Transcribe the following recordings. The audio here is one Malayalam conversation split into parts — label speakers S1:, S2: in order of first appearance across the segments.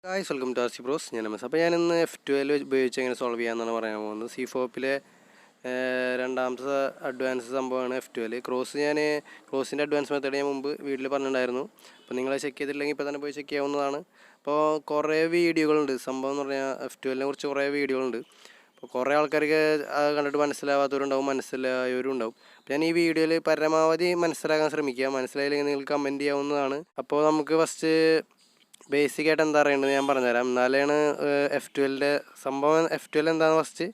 S1: Guys welcome to RC bros. ഞാൻ എംഎസ്. അപ്പോൾ ഞാനിന്ന് F12 ഉപയോഗിച്ച് എങ്ങനെ സോൾവ് ചെയ്യാമെന്നാണ് പറയാൻ പോകുന്നത്. C-FOP-ലെ രണ്ടാമത്തെ അഡ്വാൻസ് സംഭവമാണ് F12. ക്രോസിൻ്റെ അഡ്വാൻസ് മെത്തേഡ് ഞാൻ മുമ്പ് വീട്ടിൽ പറഞ്ഞിട്ടുണ്ടായിരുന്നു. അപ്പോൾ നിങ്ങൾ ചെക്ക് ചെയ്തിട്ടില്ലെങ്കിൽ ഇപ്പോൾ തന്നെ പോയി ചെക്ക് ചെയ്യാവുന്നതാണ്. അപ്പോൾ കുറേ വീഡിയോകളുണ്ട്. സംഭവം എന്ന് പറഞ്ഞാൽ F12നെ കുറിച്ച് കുറേ വീഡിയോകളുണ്ട്. അപ്പോൾ കുറേ ആൾക്കാർക്ക് കണ്ടിട്ട് മനസ്സിലാവാത്തവരുണ്ടാവും, മനസ്സിലായവരും ഉണ്ടാവും. അപ്പോൾ ഞാൻ ഈ വീഡിയോയിൽ പരമാവധി മനസ്സിലാക്കാൻ ശ്രമിക്കുക. മനസ്സിലായില്ലെങ്കിൽ നിങ്ങൾ കമൻറ്റ് ചെയ്യാവുന്നതാണ്. അപ്പോൾ നമുക്ക് ഫസ്റ്റ് ബേസിക്കായിട്ട് എന്താ അറിയേണ്ടത് ഞാൻ പറഞ്ഞുതരാം. എന്നാലാണ് F12ൻ്റെ സംഭവം. F12 എന്താണെന്ന് ഫസ്റ്റ്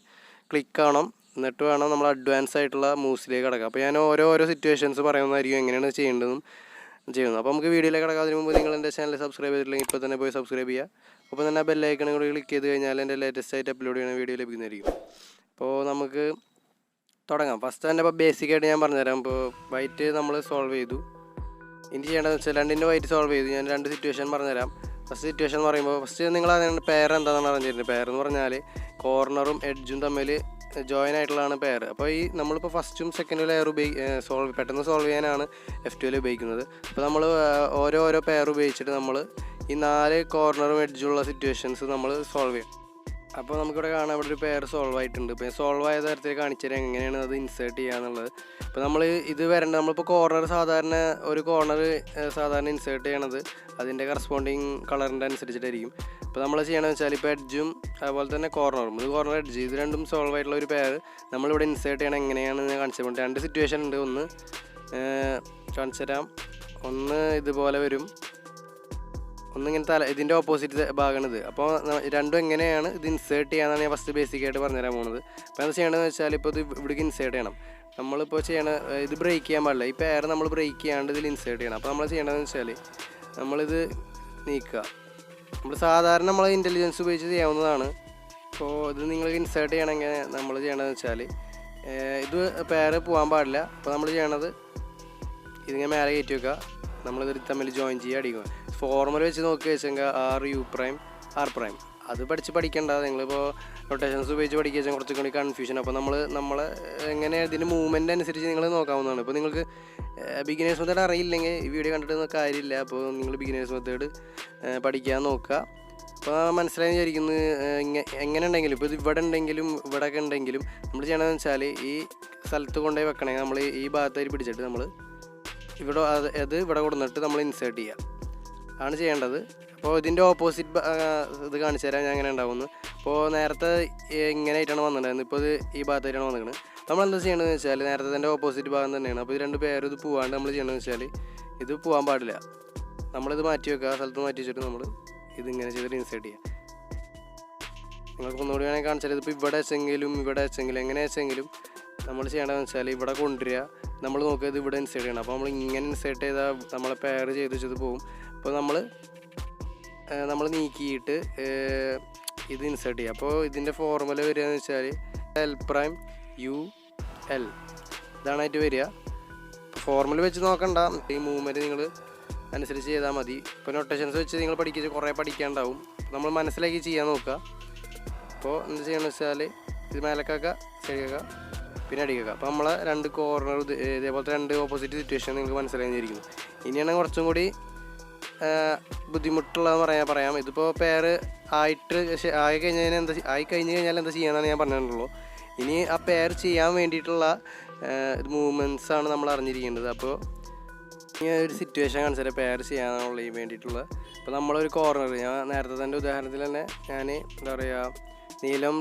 S1: ക്ലിക്ക് ആവണം, എന്നിട്ട് വേണം നമ്മൾ അഡ്വാൻസ് ആയിട്ടുള്ള മൂവ്സിലേക്ക് കിടക്കുക. അപ്പോൾ ഞാൻ ഓരോ സിറ്റുവേഷൻസ് പറയുന്നതായിരിക്കും എങ്ങനെയാണ് ചെയ്യുന്നത്. അപ്പോൾ നമുക്ക് വീഡിയോയിലേക്ക് കിടക്കാതിന് മുമ്പ് നിങ്ങൾ എൻ്റെ ചാനൽ സബ്സ്ക്രൈബ് ചെയ്തിട്ടില്ലെങ്കിൽ ഇപ്പോൾ തന്നെ പോയി സബ്സ്ക്രൈബ് ചെയ്യുക. അപ്പോൾ തന്നെ ബെല്ലൈക്കണും കൂടി ക്ലിക്ക് ചെയ്ത് കഴിഞ്ഞാൽ എൻ്റെ ലേറ്റസ്റ്റ് ആയിട്ട് അപ്ലോഡ് ചെയ്യുന്ന വീഡിയോ ലഭിക്കുന്നതായിരിക്കും. അപ്പോൾ നമുക്ക് തുടങ്ങാം. ഫസ്റ്റ് തന്നെ ഇപ്പോൾ ബേസിക്കായിട്ട് ഞാൻ പറഞ്ഞുതരാം. ഇപ്പോൾ വൈറ്റ് നമ്മൾ സോൾവ് ചെയ്തു. ഇനി ചെയ്യേണ്ടതെന്ന് വെച്ചാൽ രണ്ടിൻ്റെ വൈറ്റ് സോൾവ് ചെയ്തു. ഞാൻ രണ്ട് സിറ്റുവേഷൻ പറഞ്ഞുതരാം. ഫസ്റ്റ് സിറ്റുവേഷൻ എന്ന് പറയുമ്പോൾ ഫസ്റ്റ് നിങ്ങൾ അതിൻ്റെ പെയർ എന്താണെന്നാണ് അറിഞ്ഞിരുന്നത്. പെയർ എന്ന് പറഞ്ഞാൽ കോർണറും എഡ്ജും തമ്മിൽ ജോയിൻ ആയിട്ടുള്ളതാണ് പെയർ. അപ്പോൾ ഈ നമ്മളിപ്പോൾ ഫസ്റ്റും സെക്കൻഡും ലെയർ പെട്ടെന്ന് സോൾവ് ചെയ്യാനാണ് F12 ഉപയോഗിക്കുന്നത്. അപ്പോൾ നമ്മൾ ഓരോ പെയർ ഉപയോഗിച്ചിട്ട് നമ്മൾ ഈ 4 കോർണറും എഡ്ജുള്ള സിറ്റുവേഷൻസ് നമ്മൾ സോൾവ് ചെയ്യും. അപ്പോൾ നമുക്കിവിടെ കാണാം, ഇവിടെ ഒരു പെയർ സോൾവ് ആയിട്ടുണ്ട്. ഇപ്പോൾ സോൾവ് ആയ തരത്തിൽ കാണിച്ചു തരാം എങ്ങനെയാണ് അത് ഇൻസേർട്ട് ചെയ്യുക എന്നുള്ളത്. ഇപ്പോൾ നമ്മൾ ഇത് വരേണ്ട നമ്മളിപ്പോൾ കോർണർ സാധാരണ ഇൻസേർട്ട് ചെയ്യണത് അതിൻ്റെ കറസ്പോണ്ടിങ് കളറിൻ്റെ അനുസരിച്ചിട്ടായിരിക്കും. ഇപ്പോൾ നമ്മൾ ചെയ്യണമെന്ന് വെച്ചാൽ ഇപ്പോൾ എഡ്ജും അതുപോലെ തന്നെ കോർണറും, ഇത് കോർണർ എഡ്ജ്, ഇത് രണ്ടും സോൾവ് ആയിട്ടുള്ള ഒരു പെയർ നമ്മളിവിടെ ഇൻസേർട്ട് ചെയ്യണം. എങ്ങനെയാണെന്ന് ഞാൻ കാണിച്ചു തരാം. രണ്ട് സിറ്റുവേഷൻ ഉണ്ട്. ഒന്ന് കാണിച്ചു തരാം. ഒന്ന് ഇതുപോലെ വരും, ഒന്നിങ്ങനെ ഇതിൻ്റെ ഓപ്പോസിറ്റ് ഭാഗമാണിത്. അപ്പോൾ രണ്ടും എങ്ങനെയാണ് ഇത് ഇൻസേർട്ട് ചെയ്യാന്നാണ് ഞാൻ ഫസ്റ്റ് ബേസിക്കായിട്ട് പറഞ്ഞുതരാൻ പോകുന്നത്. അപ്പോൾ എന്താ ചെയ്യേണ്ടതെന്ന് വെച്ചാൽ ഇപ്പോൾ ഇത് ഇവിടേക്ക് ഇൻസേർട്ട് ചെയ്യണം. നമ്മളിപ്പോൾ ഇത് ബ്രേക്ക് ചെയ്യാൻ പാടില്ല. ഈ പെയർ നമ്മൾ ബ്രേക്ക് ചെയ്യാണ്ട് ഇതിൽ ഇൻസേർട്ട് ചെയ്യണം. അപ്പോൾ നമ്മൾ ചെയ്യേണ്ടതെന്ന് വെച്ചാൽ നമ്മളിത് നീക്കുക. നമ്മൾ സാധാരണ നമ്മൾ ഇൻ്റലിജൻസ് ഉപയോഗിച്ച് ചെയ്യാവുന്നതാണ്. അപ്പോൾ ഇത് നിങ്ങൾ ഇൻസേർട്ട് ചെയ്യണമെങ്കിൽ നമ്മൾ ചെയ്യേണ്ടതെന്ന് വെച്ചാൽ ഇത് പെയർ പോകാൻ പാടില്ല. അപ്പോൾ നമ്മൾ ചെയ്യണത് ഇതിങ്ങനെ മേലെ കയറ്റി വെക്കുക. നമ്മളിത് തമ്മിൽ ജോയിൻ ചെയ്യുക, അടിക്കുക. ഫോർമുല വെച്ച് നോക്കി വെച്ചെങ്കിൽ R' അത് പഠിക്കേണ്ട. നിങ്ങളിപ്പോൾ റൊട്ടേഷൻസ് ഉപയോഗിച്ച് പഠിക്കുക വെച്ചാൽ കുറച്ചും കൂടി കൺഫ്യൂഷൻ. അപ്പോൾ നമ്മൾ എങ്ങനെ ഇതിൻ്റെ മൂവ്മെൻ്റ് അനുസരിച്ച് നിങ്ങൾ നോക്കാവുന്നതാണ്. ഇപ്പോൾ നിങ്ങൾക്ക് ബിഗിനേഴ്സ് മെത്തേഡ് അറിയില്ലെങ്കിൽ ഈ വീഡിയോ കണ്ടിട്ട് കാര്യമില്ല. അപ്പോൾ നിങ്ങൾ ബിഗിനേഴ്സ് മെത്തേഡ് പഠിക്കാൻ നോക്കുക. അപ്പോൾ മനസ്സിലായെന്ന് വിചാരിക്കുന്നത്. എങ്ങനെ ഉണ്ടെങ്കിലും ഇപ്പോൾ ഇത് ഇവിടെ ഉണ്ടെങ്കിലും ഇവിടെയൊക്കെ ഉണ്ടെങ്കിലും നമ്മൾ ചെയ്യണമെന്ന് വെച്ചാൽ ഈ സ്ഥലത്ത് കൊണ്ടുപോയി വെക്കണമെങ്കിൽ നമ്മൾ ഈ ഭാഗത്തായി പിടിച്ചിട്ട് നമ്മൾ ഇവിടെ കൊടുത്തിട്ട് നമ്മൾ ഇൻസേർട്ട് ചെയ്യുക ആണ് ചെയ്യേണ്ടത്. അപ്പോൾ ഇതിൻ്റെ ഓപ്പോസിറ്റ് ഇത് കാണിച്ചു തരാം ഞാൻ എങ്ങനെ ഉണ്ടാവുമെന്ന്. അപ്പോൾ നേരത്തെ ഇങ്ങനെ ആയിട്ടാണ് വന്നിട്ടുണ്ടായിരുന്നത്, ഇപ്പോൾ ഇത് ഈ ഭാഗത്തായിട്ടാണ് വന്നിരിക്കുന്നത്. നമ്മൾ എന്താ ചെയ്യേണ്ടതെന്ന് വെച്ചാൽ നേരത്തെ ഇതിൻ്റെ ഓപ്പോസിറ്റ് ഭാഗം തന്നെയാണ്. അപ്പോൾ ഇത് രണ്ട് പേരും ഇത് പോകാണ്ട് നമ്മൾ ചെയ്യേണ്ടതെന്ന് വെച്ചാൽ ഇത് പോകാൻ പാടില്ല. നമ്മളിത് മാറ്റി വെക്കുക, സ്ഥലത്ത് മാറ്റി വെച്ചിട്ട് നമ്മൾ ഇതിങ്ങനെ ചെയ്തിട്ട് ഇൻസേർട്ട് ചെയ്യുക. നിങ്ങൾക്ക് ഒന്നുകൂടി വേണമെങ്കിൽ കാണിച്ചാൽ ഇതിപ്പോൾ ഇവിടെ വെച്ചെങ്കിലും എങ്ങനെ വെച്ചെങ്കിലും നമ്മൾ ചെയ്യേണ്ടതെന്ന് വെച്ചാൽ ഇവിടെ കൊണ്ടുവരിക. നമ്മൾ നോക്കുക ഇത് ഇവിടെ ഇൻസേർട്ട് ചെയ്യണം. അപ്പോൾ നമ്മൾ ഇങ്ങനെ ഇൻസേർട്ട് ചെയ്താൽ നമ്മളെ പെയർ ചെയ്ത് വെച്ചത് പോകും. അപ്പോൾ നമ്മൾ നീക്കിയിട്ട് ഇത് ഇൻസേർട്ട് ചെയ്യുക. അപ്പോൾ ഇതിൻ്റെ ഫോർമുല വരികയെന്ന് വെച്ചാൽ L'(U'L) ഇതാണായിട്ട് വരിക. ഫോർമുല വെച്ച് നോക്കണ്ട, ഈ മൂവ്മെൻറ്റ് നിങ്ങൾ അനുസരിച്ച് ചെയ്താൽ മതി. ഇപ്പോൾ നൊട്ടേഷൻസ് വെച്ച് നിങ്ങൾ കുറേ പഠിക്കാനുണ്ടാവും. നമ്മൾ മനസ്സിലാക്കി ചെയ്യാൻ നോക്കുക. അപ്പോൾ എന്ത് ചെയ്യണമെന്ന് വെച്ചാൽ ഇത് മേലക്കാക്കുക, ശരിയാക്കുക, പിന്നെ അടിക്കുക. അപ്പോൾ നമ്മളെ രണ്ട് കോർണർ ഇതേപോലത്തെ രണ്ട് ഓപ്പോസിറ്റ് സിറ്റുവേഷൻ നിങ്ങൾക്ക് മനസ്സിലായിരിക്കുന്നു. ഇനിയാണ് കുറച്ചും കൂടി ബുദ്ധിമുട്ടുള്ളതെന്ന് പറയാം. ഇതിപ്പോൾ പെയർ ആയി കഴിഞ്ഞ് കഴിഞ്ഞാൽ എന്താ ചെയ്യാമെന്നാണ് ഞാൻ പറഞ്ഞിട്ടുള്ളൂ. ഇനി ആ പെയർ ചെയ്യാൻ വേണ്ടിയിട്ടുള്ള മൂവ്മെൻറ്റ്സാണ് നമ്മൾ അറിഞ്ഞിരിക്കേണ്ടത്. അപ്പോൾ ഇനി ഒരു സിറ്റുവേഷൻ കാണിച്ചാൽ പെയർ ചെയ്യാനുള്ള വേണ്ടിയിട്ടുള്ള. അപ്പോൾ നമ്മളൊരു കോർണർ, ഞാൻ നേരത്തെ തന്നെ ഉദാഹരണത്തിൽ തന്നെ ഞാൻ എന്താ പറയുക, നീലം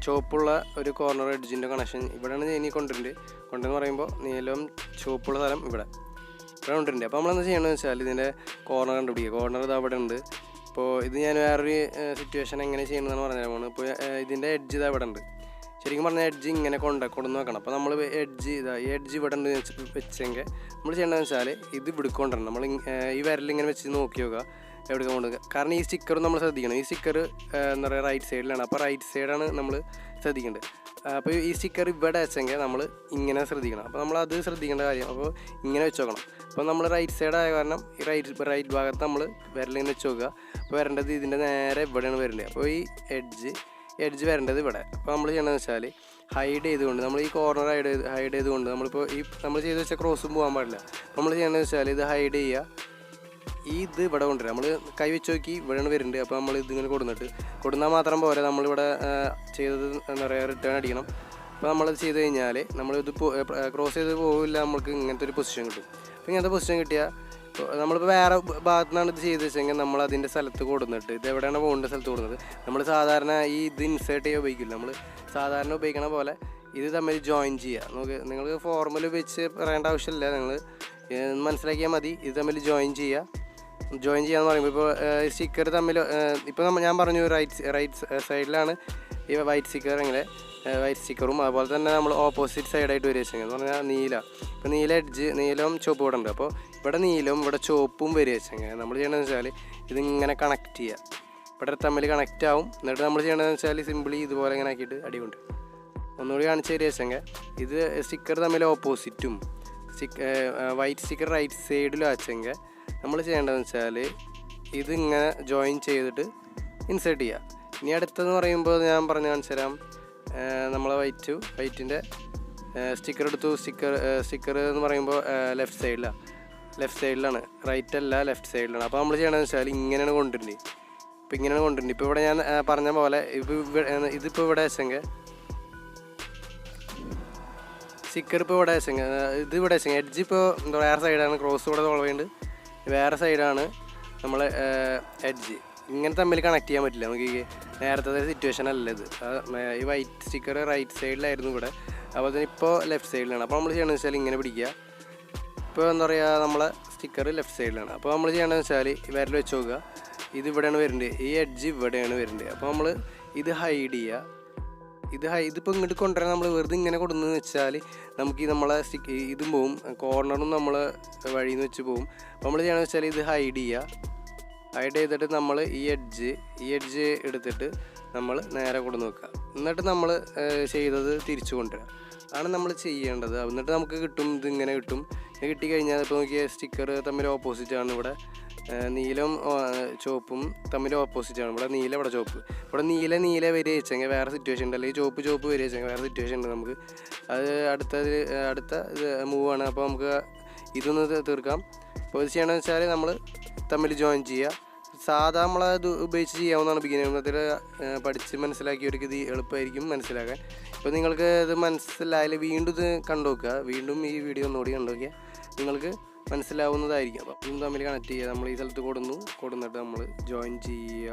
S1: ചുവപ്പുള്ള ഒരു കോർണർ എഡ്ജിൻ്റെ കണക്ഷൻ ഇവിടെയാണ് ഇനി കൊണ്ടെന്ന് പറയുമ്പോൾ നീലം ചുവപ്പുള്ള സ്ഥലം ഇവിടെ കൊണ്ടുണ്ട്. അപ്പോൾ നമ്മളെന്താ ചെയ്യണമെന്ന് വെച്ചാൽ ഇതിൻ്റെ കോർണർ കണ്ടുപിടിക്കുക. കോർണർ ഇത് അവിടെ ഉണ്ട്. അപ്പോൾ ഇത് ഞാൻ വേറൊരു സിറ്റുവേഷൻ എങ്ങനെ ചെയ്യണമെന്നാണ് പറഞ്ഞാൽ പോകുന്നത്. ഇപ്പോൾ ഇതിൻ്റെ എഡ്ജ് ഇത് അവിടെ ഉണ്ട്. ശരിക്കും പറഞ്ഞാൽ എഡ്ജ് ഇങ്ങനെ കൊണ്ടുവന്ന് വെക്കണം. അപ്പോൾ നമ്മൾ എഡ്ജ് ഇവിടെ ഉണ്ട് വെച്ചെങ്കിൽ നമ്മൾ ചെയ്യേണ്ടതെന്ന് വെച്ചാൽ ഇത് ഇവിടെ കൊണ്ടുവരണം. നമ്മൾ ഈ വിരലിങ്ങനെ വെച്ച് നോക്കി നോക്കുക എവിടെ കൊണ്ടുവരിക. കാരണം ഈ സ്റ്റിക്കറും നമ്മൾ ശ്രദ്ധിക്കണം. ഈ സ്റ്റിക്കർ എന്താ പറയുക റൈറ്റ് സൈഡിലാണ്. അപ്പോൾ റൈറ്റ് സൈഡാണ് നമ്മൾ ശ്രദ്ധിക്കേണ്ടത്. അപ്പോൾ ഈ സ്റ്റിക്കർ ഇവിടെ വെച്ചെങ്കിൽ നമ്മൾ ഇങ്ങനെ ശ്രദ്ധിക്കണം. അപ്പോൾ നമ്മളത് ശ്രദ്ധിക്കേണ്ട കാര്യം. അപ്പോൾ ഇങ്ങനെ വെച്ച് നോക്കണം. അപ്പോൾ നമ്മൾ റൈറ്റ് സൈഡായ കാരണം ഈ റൈറ്റ് ഭാഗത്ത് നമ്മൾ വിരലിങ്ങനെ വെച്ച് നോക്കുക. അപ്പോൾ വരേണ്ടത് ഇതിൻ്റെ നേരെ ഇവിടെയാണ് വരേണ്ടത്. അപ്പോൾ ഈ എഡ്ജ് വരേണ്ടത് ഇവിടെ. അപ്പോൾ നമ്മൾ ചെയ്യണമെന്ന് വെച്ചാൽ ഹൈഡ് ചെയ്തുകൊണ്ട് നമ്മൾ ഈ കോർണർ ഹൈഡ് ചെയ്തുകൊണ്ട് നമ്മൾ ചെയ്ത് വെച്ച ക്രോസും പോകാൻ പാടില്ല. നമ്മൾ ചെയ്യേണ്ടതെന്ന് വെച്ചാൽ ഇത് ഹൈഡ് ചെയ്യുക. ഇത് ഇവിടെ കൊണ്ടുവരാം. നമ്മൾ കൈ വെച്ച് നോക്കി ഇവിടെയാണ് വരുന്നുണ്ട്. അപ്പോൾ നമ്മൾ ഇതിങ്ങനെ കൊടുന്നാൽ മാത്രം പോരാ, നമ്മളിവിടെ ചെയ്തത് എന്താ പറയുക റിട്ടേൺ അടിക്കണം. അപ്പോൾ നമ്മളത് ചെയ്ത് കഴിഞ്ഞാൽ നമ്മളിത് ക്രോസ് ചെയ്ത് പോകില്ല, നമുക്ക് ഇങ്ങനത്തെ ഒരു പൊസിഷൻ കിട്ടും. അപ്പോൾ ഇങ്ങനത്തെ പൊസിഷൻ കിട്ടിയാൽ നമ്മളിപ്പോൾ വേറെ ഭാഗത്തു നിന്നാണ് ഇത് ചെയ്ത് വെച്ചെങ്കിൽ നമ്മൾ അതിൻ്റെ സ്ഥലത്ത് കൊടുന്നിട്ട് ഇത് എവിടെയാണ് പോകേണ്ട സ്ഥലത്ത് കൊടുക്കുന്നത് നമ്മൾ സാധാരണ ഈ ഇത് ഇൻസേർട്ട് ചെയ്യാൻ ഉപയോഗിക്കില്ല. നമ്മൾ സാധാരണ ഉപയോഗിക്കണ പോലെ ഇത് തമ്മിൽ ജോയിൻ ചെയ്യുക. നിങ്ങൾക്ക് ഫോർമുല ഉപയോഗിച്ച് പറയേണ്ട ആവശ്യമില്ല, നിങ്ങൾ മനസ്സിലാക്കിയാൽ മതി. ഇത് തമ്മിൽ ജോയിൻ ചെയ്യാന്ന് പറയുമ്പോൾ ഇപ്പോൾ സ്റ്റിക്കർ തമ്മിൽ ഇപ്പോൾ ഞാൻ പറഞ്ഞു റൈറ്റ് സൈഡിലാണ് ഈ വൈറ്റ് സ്റ്റിക്കർ, ഇങ്ങനെ വൈറ്റ് സ്റ്റിക്കറും അതുപോലെ തന്നെ നമ്മൾ ഓപ്പോസിറ്റ് സൈഡായിട്ട് വരിക വെച്ചെങ്കിൽ എന്ന് പറഞ്ഞാൽ ഇപ്പോൾ നീല എഡ്ജ്, നീലവും ചുവപ്പ് ഇവിടെ ഉണ്ട്. അപ്പോൾ ഇവിടെ നീലവും ഇവിടെ ചുവപ്പും വരിക വെച്ചെങ്കിൽ നമ്മൾ ചെയ്യണമെന്ന് വെച്ചാൽ ഇതിങ്ങനെ കണക്ട് ചെയ്യുക. ഇവിടെ തമ്മിൽ കണക്റ്റ് ആവും. എന്നിട്ട് നമ്മൾ ചെയ്യണമെന്ന് വെച്ചാൽ സിമ്പിളി ഇതുപോലെ ഇങ്ങനെ ആക്കിയിട്ട് അടികൊണ്ട് ഒന്നുകൂടി കാണിച്ച് തരിക വെച്ചെങ്കിൽ ഇത് സ്റ്റിക്കർ തമ്മിൽ ഓപ്പോസിറ്റും വൈറ്റ് സ്റ്റിക്കർ റൈറ്റ് സൈഡിലും വെച്ചെങ്കിൽ നമ്മൾ ചെയ്യേണ്ടതെന്ന് വെച്ചാൽ ഇതിങ്ങനെ ജോയിൻ ചെയ്തിട്ട് ഇൻസേർട്ട് ചെയ്യുക. ഇനി അടുത്തെന്ന് പറയുമ്പോൾ ഞാൻ പറഞ്ഞ് കാണിച്ചു തരാം. നമ്മൾ വൈറ്റിൻ്റെ സ്റ്റിക്കർ എടുത്തു. സ്റ്റിക്കർ എന്ന് പറയുമ്പോൾ ലെഫ്റ്റ് സൈഡിലാണ്, റൈറ്റ് അല്ല ലെഫ്റ്റ് സൈഡിലാണ്. അപ്പോൾ നമ്മൾ ചെയ്യണമെന്ന് വെച്ചാൽ ഇങ്ങനെയാണ് കൊണ്ടുവരുന്നത്. ഇപ്പോൾ ഇവിടെ ഞാൻ പറഞ്ഞ പോലെ ഇതിപ്പോൾ ഇവിടെ വെച്ചെങ്കിൽ സ്റ്റിക്കർ ഇപ്പോൾ ഇവിടെ വെച്ചെങ്കിൽ ഇത് ഇവിടെ വെച്ചെങ്കിൽ എഡ്ജ് ഇപ്പോൾ എന്താ വേറെ സൈഡാണ്, ക്രോസ് ഇവിടെ സോൾവ് ചെയ്യുന്നുണ്ട്, വേറെ സൈഡാണ് നമ്മൾ എഡ്ജ്. ഇങ്ങനെ തമ്മിൽ കണക്ട് ചെയ്യാൻ പറ്റില്ല. നമുക്ക് നേരത്തെ സിറ്റുവേഷൻ അല്ല ഇത്. ഈ വൈറ്റ് സ്റ്റിക്കർ റൈറ്റ് സൈഡിലായിരുന്നു ഇവിടെ, അതുപോലെ തന്നെ ഇപ്പോൾ ലെഫ്റ്റ് സൈഡിലാണ്. അപ്പോൾ നമ്മൾ ചെയ്യണമെന്ന് വെച്ചാൽ ഇങ്ങനെ പിടിക്കുക. ഇപ്പോൾ എന്താ പറയുക, നമ്മളെ സ്റ്റിക്കർ ലെഫ്റ്റ് സൈഡിലാണ്. അപ്പോൾ നമ്മൾ ചെയ്യണമെന്ന് വെച്ചാൽ വിരൽ വെച്ച് നോക്കുക, ഇത് ഇവിടെയാണ് വരുന്നത്, ഈ എഡ്ജ് ഇവിടെയാണ് വരുന്നത്. അപ്പോൾ നമ്മൾ ഇത് ഹൈഡ് ചെയ്യുക. ഇതിപ്പോൾ ഇങ്ങോട്ട് കൊണ്ടുവരാൻ നമ്മൾ വെറുതെ ഇങ്ങനെ കൊടുന്നു വെച്ചാൽ നമുക്ക് ഈ നമ്മളെ ഇതും പോവും, കോർണറും നമ്മൾ വഴിയിൽ നിന്ന് വെച്ച് പോവും. അപ്പോൾ നമ്മൾ ചെയ്യണമെന്ന് വെച്ചാൽ ഇത് ഹൈഡ് ചെയ്തിട്ട് നമ്മൾ ഈ എഡ്ജ് എടുത്തിട്ട് നമ്മൾ നേരെ കൊടുന്ന് വെക്കുക. എന്നിട്ട് നമ്മൾ ചെയ്തത് തിരിച്ചു കൊണ്ടുവരിക ആണ് നമ്മൾ ചെയ്യേണ്ടത്. എന്നിട്ട് നമുക്ക് കിട്ടും, ഇതിങ്ങനെ കിട്ടും. കിട്ടിക്കഴിഞ്ഞാൽ ഇപ്പോൾ നോക്കിയ സ്റ്റിക്കർ തമ്മിൽ ഓപ്പോസിറ്റാണ്. ഇവിടെ നീലവും ചുവപ്പും തമ്മിൽ ഓപ്പോസിറ്റാണ്. ഇവിടെ നീല, ഇവിടെ ചുവപ്പ്. ഇവിടെ നീല വരിക വെച്ചെങ്കിൽ വേറെ സിറ്റുവേഷൻ ഉണ്ട്, അല്ലെങ്കിൽ ചുവപ്പ് വരിക വെച്ചെങ്കിൽ വേറെ സിറ്റുവേഷൻ ഉണ്ട്. നമുക്ക് അത് അടുത്ത മൂവാണ്. അപ്പോൾ നമുക്ക് ഇതൊന്ന് തീർക്കാം. അപ്പോൾ ഇത് ചെയ്യണമെന്ന് വെച്ചാൽ നമ്മൾ തമ്മിൽ ജോയിൻ ചെയ്യുക. സാധാ നമ്മളത് ഉപയോഗിച്ച് ചെയ്യാവുന്നതാണ്. ബിഗിനർ പഠിച്ച് മനസ്സിലാക്കിയവർക്ക് ഇത് എളുപ്പമായിരിക്കും മനസ്സിലാക്കാൻ. ഇപ്പോൾ നിങ്ങൾക്ക് ഇത് മനസ്സിലായാൽ വീണ്ടും ഇത് കണ്ടു നോക്കുക, വീണ്ടും ഈ വീഡിയോ ഒന്നുകൂടി കണ്ടു നോക്കിയാൽ നിങ്ങൾക്ക് മനസ്സിലാവുന്നതായിരിക്കും. അപ്പോൾ ഇതും തമ്മിൽ കണക്ട് ചെയ്യുക. നമ്മൾ ഈ സ്ഥലത്ത് കൊടുന്നിട്ട് നമ്മൾ ജോയിൻ ചെയ്യുക,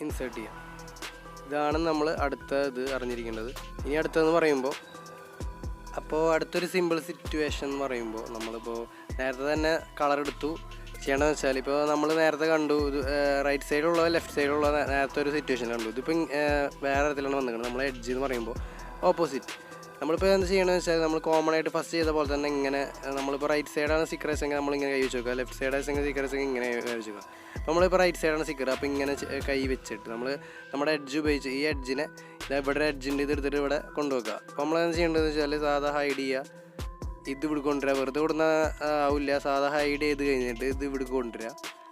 S1: ഇൻസേർട്ട് ചെയ്യുക. ഇതാണ് നമ്മൾ അടുത്ത ഇത് അറിഞ്ഞിരിക്കേണ്ടത്. ഇനി അടുത്തതെന്ന് പറയുമ്പോൾ അടുത്തൊരു സിമ്പിൾ സിറ്റുവേഷൻ എന്ന് പറയുമ്പോൾ നമ്മളിപ്പോൾ നേരത്തെ തന്നെ കളർ എടുത്തു. ചെയ്യണമെന്ന് വെച്ചാൽ ഇപ്പോൾ നമ്മൾ നേരത്തെ കണ്ടു ഇത് റൈറ്റ് സൈഡിലുള്ള ലെഫ്റ്റ് സൈഡിലുള്ള നേരത്തെ ഒരു സിറ്റുവേഷൻ കണ്ടു. ഇതിപ്പോൾ വേറെ തരത്തിലാണ് വന്നിരിക്കുന്നത്. നമ്മൾ എഡ്ജ് എന്ന് പറയുമ്പോൾ ഓപ്പോസിറ്റ്. നമ്മളിപ്പോൾ എന്ത് ചെയ്യണമെന്ന് വെച്ചാൽ നമ്മൾ കോമൺ ആയിട്ട് ഫസ്റ്റ് ചെയ്ത പോലെ തന്നെ ഇങ്ങനെ നമ്മളിപ്പോൾ റൈറ്റ് സൈഡാണ് സ്റ്റിക്കർ വെച്ചെങ്കിൽ നമ്മളിങ്ങനെ കൈ വെച്ച് നോക്കുക, ലെഫ്റ്റ് സൈഡ് വെച്ചെങ്കിൽ സ്റ്റിക്കർ വെച്ചെങ്കിൽ ഇങ്ങനെ കൈ വെച്ച് നോക്കുക. അപ്പോൾ നമ്മളിപ്പോൾ റൈറ്റ് സൈഡാണ് സ്റ്റിക്കർ, അപ്പോൾ ഇങ്ങനെ കൈ വെച്ചിട്ട് നമ്മുടെ എഡ്ജ് ഉപയോഗിച്ച് ഈ എഡ്ജിനെ ഇവിടെ എഡ്ജിൻ്റെ ഇത് എടുത്തിട്ട് ഇവിടെ കൊണ്ടുവെക്കുക. അപ്പോൾ നമ്മളെന്ത് ചെയ്യേണ്ടതെന്ന് വെച്ചാൽ സാധാ ഹൈഡ് ചെയ്യുക, ഇത് ഇവിടെ കൊണ്ടുവരിക. വെറുതെ കൊടുന്ന ആവില്ല, സാധാ ഹൈഡ് ചെയ്ത് കഴിഞ്ഞിട്ട് ഇത് ഇവിടെ കൊണ്ടുവരിക.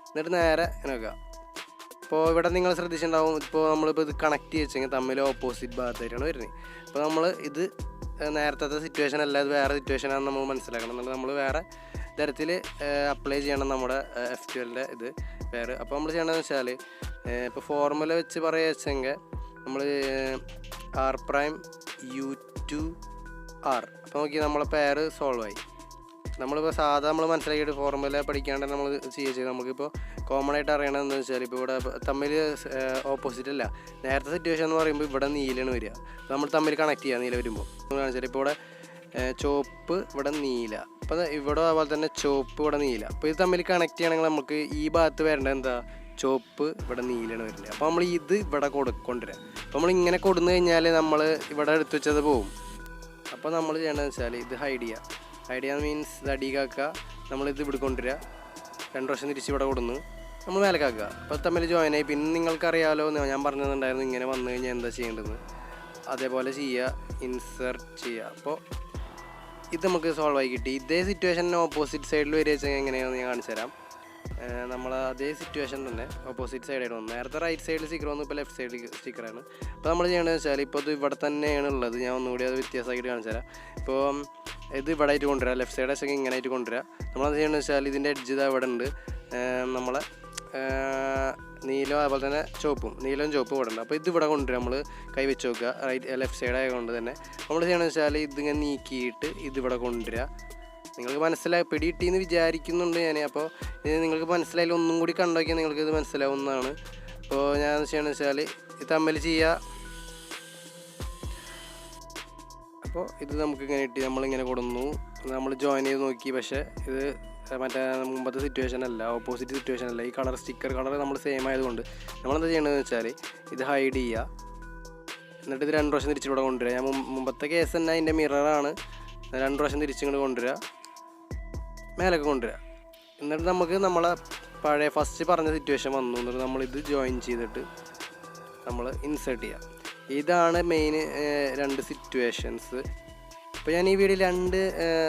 S1: എന്നിട്ട് നേരെ ഇങ്ങനെ വെക്കുക. അപ്പോൾ ഇവിടെ നിങ്ങൾ ശ്രദ്ധിച്ചിട്ടുണ്ടാവും, ഇപ്പോൾ നമ്മളിപ്പോൾ ഇത് കണക്ട് ചെയ്തെങ്കിൽ തമ്മിൽ ഓപ്പോസിറ്റ് ഭാഗത്തായിട്ടാണ് വരുന്നത്. അപ്പോൾ നമ്മൾ ഇത് നേരത്തെ സിറ്റുവേഷൻ അല്ല, ഇത് വേറെ സിറ്റുവേഷനാണെന്ന് നമ്മൾ മനസ്സിലാക്കണം. എന്നുള്ളത് നമ്മൾ വേറെ തരത്തിൽ അപ്ലൈ ചെയ്യണം നമ്മുടെ F12 ഇത് വേറെ. അപ്പോൾ നമ്മൾ ചെയ്യണമെന്ന് വെച്ചാൽ ഇപ്പോൾ ഫോർമുല വെച്ച് പറയുക വെച്ചെങ്കിൽ നമ്മൾ R'(U2R). അപ്പോൾ നോക്കി നമ്മളെ പേര് സോൾവ് ആയി. നമ്മളിപ്പോൾ സാധാ നമ്മൾ മനസ്സിലാക്കിയിട്ട് ഫോർമുല പഠിക്കാണ്ട് നമ്മൾ ചെയ്യുക. നമുക്കിപ്പോൾ കോമൺ ആയിട്ട് അറിയണമെന്ന് വെച്ചാൽ ഇപ്പോൾ ഇവിടെ തമ്മിൽ ഓപ്പോസിറ്റ് അല്ല, നേരത്തെ സിറ്റുവേഷൻ എന്ന് പറയുമ്പോൾ ഇവിടെ നീലയാണ് വരിക. നമ്മൾ തമ്മിൽ കണക്ട് ചെയ്യുക. നീല വരുമ്പോൾ കാണിച്ചാൽ ഇപ്പോൾ ഇവിടെ ചുവപ്പ്, ഇവിടെ നീല, അപ്പോൾ ഇവിടെ അതുപോലെ തന്നെ ചുവപ്പ്, ഇവിടെ നീല. അപ്പോൾ ഇത് തമ്മിൽ കണക്ട് ചെയ്യണമെങ്കിൽ നമുക്ക് ഈ ഭാഗത്ത് വരേണ്ടത് എന്താ, ചുവപ്പ്, ഇവിടെ നീലയാണ് വരുന്നത്. അപ്പോൾ നമ്മൾ ഇത് ഇവിടെ കൊണ്ടുവരാം. അപ്പോൾ നമ്മൾ ഇങ്ങനെ കൊടുന്നു കഴിഞ്ഞാൽ നമ്മൾ ഇവിടെ എടുത്തു വെച്ചത് പോവും. അപ്പോൾ നമ്മൾ ചെയ്യേണ്ടതെന്ന് വെച്ചാൽ ഇത് ഹൈഡ് ചെയ്യുക മീൻസ് ഇത് അടിയിലാക്കുക. നമ്മളിത് ഇവിടെ കൊണ്ടുവരിക, 2 പ്രാവശ്യം തിരിച്ച് ഇവിടെ കൊടുന്ന് നമ്മൾ മേലേക്കാക്കുക. അപ്പോൾ തമ്മിൽ ജോയിൻ ആയി. പിന്നെ നിങ്ങൾക്കറിയാമല്ലോ, ഞാൻ പറഞ്ഞിട്ടുണ്ടായിരുന്നു ഇങ്ങനെ വന്നു കഴിഞ്ഞാൽ എന്താ ചെയ്യേണ്ടതെന്ന്. അതേപോലെ ചെയ്യുക, ഇൻസേർട്ട് ചെയ്യുക. അപ്പോൾ ഇത് നമുക്ക് സോൾവ് ആയി കിട്ടി. ഇതേ സിറ്റുവേഷൻ ഓപ്പോസിറ്റ് സൈഡിൽ വരിക വെച്ചാൽ എങ്ങനെയാണെന്ന് ഞാൻ കാണിച്ചു തരാം. നമ്മൾ അതേ സിറ്റുവേഷൻ തന്നെ ഓപ്പോസിറ്റ് സൈഡായിട്ട് വന്നു. നേരത്തെ റൈറ്റ് സൈഡിൽ സ്റ്റിക്കർ വന്നു, ഇപ്പോൾ ലെഫ്റ്റ് സൈഡിൽ സ്റ്റിക്കറാണ്. അപ്പോൾ നമ്മൾ ചെയ്യേണ്ടതെന്ന് വെച്ചാൽ ഇപ്പോൾ ഇത് ഇവിടെ തന്നെയാണ് ഉള്ളത്. ഞാൻ ഒന്നുകൂടി അത് വ്യത്യാസമായിട്ട് കാണിച്ചു തരാം. ഇപ്പോൾ ഇത് ഇവിടെ ആയിട്ട് കൊണ്ടുവരാം, ലെഫ്റ്റ് സൈഡ് വെച്ചെങ്കിൽ ഇങ്ങനെ ആയിട്ട് കൊണ്ടുവരാം. നമ്മളത് ചെയ്യേണ്ടതെന്ന് വെച്ചാൽ ഇതിൻ്റെ എഡ്ജ് ഇത് അവിടെ ഉണ്ട്, നമ്മളെ നീലം അതുപോലെ തന്നെ നീലവും ചുവപ്പും ഇവിടെ ഉണ്ട്. അപ്പോൾ ഇതിവിടെ കൊണ്ടുവരിക, നമ്മൾ കൈ വെച്ച് നോക്കുക, ലെഫ്റ്റ് സൈഡ് ആയതുകൊണ്ട് തന്നെ നമ്മൾ ചെയ്യണമെന്ന് വെച്ചാൽ ഇതിങ്ങനെ നീക്കിയിട്ട് ഇതിവിടെ കൊണ്ടുവരിക. നിങ്ങൾക്ക് മനസ്സിലായി പിടികിട്ടിയെന്ന് വിചാരിക്കുന്നുണ്ട് ഞാൻ. അപ്പോൾ ഇത് നിങ്ങൾക്ക് മനസ്സിലായാലും ഒന്നും കൂടി കണ്ടോക്കിയാൽ നിങ്ങൾക്ക് ഇത് മനസ്സിലാവുന്നതാണ്. അപ്പോൾ ഞാൻ ചെയ്യണമെന്ന് വെച്ചാൽ ഇത് തമ്മിൽ ചെയ്യുക. അപ്പോൾ ഇത് നമുക്കിങ്ങനെ ഇട്ട് നമ്മളിങ്ങനെ കൊടുന്നു, നമ്മൾ ജോയിൻ ചെയ്ത് നോക്കി. പക്ഷേ ഇത് മറ്റേ മുമ്പത്തെ സിറ്റുവേഷൻ അല്ല, ഓപ്പോസിറ്റ് സിറ്റുവേഷൻ അല്ല. ഈ സ്റ്റിക്കർ കളർ നമ്മൾ സെയിം ആയതുകൊണ്ട് നമ്മളെന്താ ചെയ്യേണ്ടതെന്ന് വെച്ചാൽ ഇത് ഹൈഡ് ചെയ്യുക. എന്നിട്ട് ഇത് 2 പ്രാവശ്യം തിരിച്ചിവിടെ കൊണ്ടുവരിക. ഞാൻ മുമ്പത്തെ കേസ് തന്നെ അതിൻ്റെ മിററാണ്. 2 പ്രാവശ്യം തിരിച്ചിങ്ങോട്ട് കൊണ്ടുവരിക, മേലൊക്കെ കൊണ്ടുവരിക. എന്നിട്ട് നമുക്ക് നമ്മളെ പഴയ ഫസ്റ്റ് പറഞ്ഞ സിറ്റുവേഷൻ വന്നു. എന്നിട്ട് നമ്മളിത് ജോയിൻ ചെയ്തിട്ട് നമ്മൾ ഇൻസേർട്ട് ചെയ്യുക. ഇതാണ് മെയിൻ 2 സിറ്റുവേഷൻസ്. അപ്പോൾ ഞാൻ ഈ വീഡിയോയിൽ 2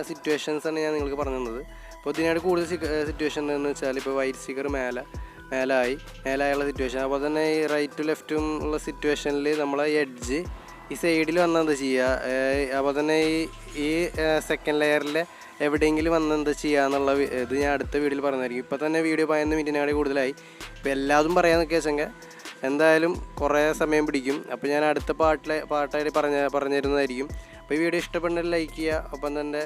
S1: സിറ്റുവേഷൻസാണ് ഞാൻ നിങ്ങൾക്ക് പറഞ്ഞു തന്നത്. അപ്പോൾ ഇതിനായിട്ട് കൂടുതൽ സിറ്റുവേഷൻ എന്ന് വെച്ചാൽ ഇപ്പോൾ വൈറ്റ് സ്റ്റിക്കർ മേലായുള്ള സിറ്റുവേഷൻ, അതുപോലെ തന്നെ ഈ റൈറ്റും ലെഫ്റ്റും ഉള്ള സിറ്റുവേഷനിൽ നമ്മളെ എഡ്ജ് ഈ സൈഡിൽ വന്നാൽ എന്താ ചെയ്യുക, അതുപോലെ തന്നെ ഈ സെക്കൻഡ് ലെയറിലെ എവിടെയെങ്കിലും വന്ന് എന്താ ചെയ്യുക എന്നുള്ള ഇത് ഞാൻ അടുത്ത വീഡിയോയിൽ പറഞ്ഞതായിരിക്കും. ഇപ്പോൾ തന്നെ വീഡിയോ 15 മിനിറ്റിനാടി കൂടുതലായി. ഇപ്പോൾ എല്ലാതും പറയാമെന്ന് വെച്ചെങ്കിൽ എന്തായാലും കുറേ സമയം പിടിക്കും. അപ്പോൾ ഞാൻ അടുത്ത പാട്ടായിട്ട് പറഞ്ഞു തരുന്നതായിരിക്കും. അപ്പോൾ ഈ വീഡിയോ ഇഷ്ടപ്പെടുന്നതിൽ ലൈക്ക് ചെയ്യുക. ഒപ്പം തന്നെ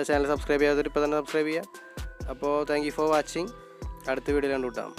S1: ചാനൽ സബ്സ്ക്രൈബ് ചെയ്യാത്തവർ ഇപ്പോൾ തന്നെ സബ്സ്ക്രൈബ് ചെയ്യുക. അപ്പോൾ താങ്ക് യു ഫോർ വാച്ചിങ്. അടുത്ത വീഡിയോയിൽ കണ്ടുമുട്ടാം.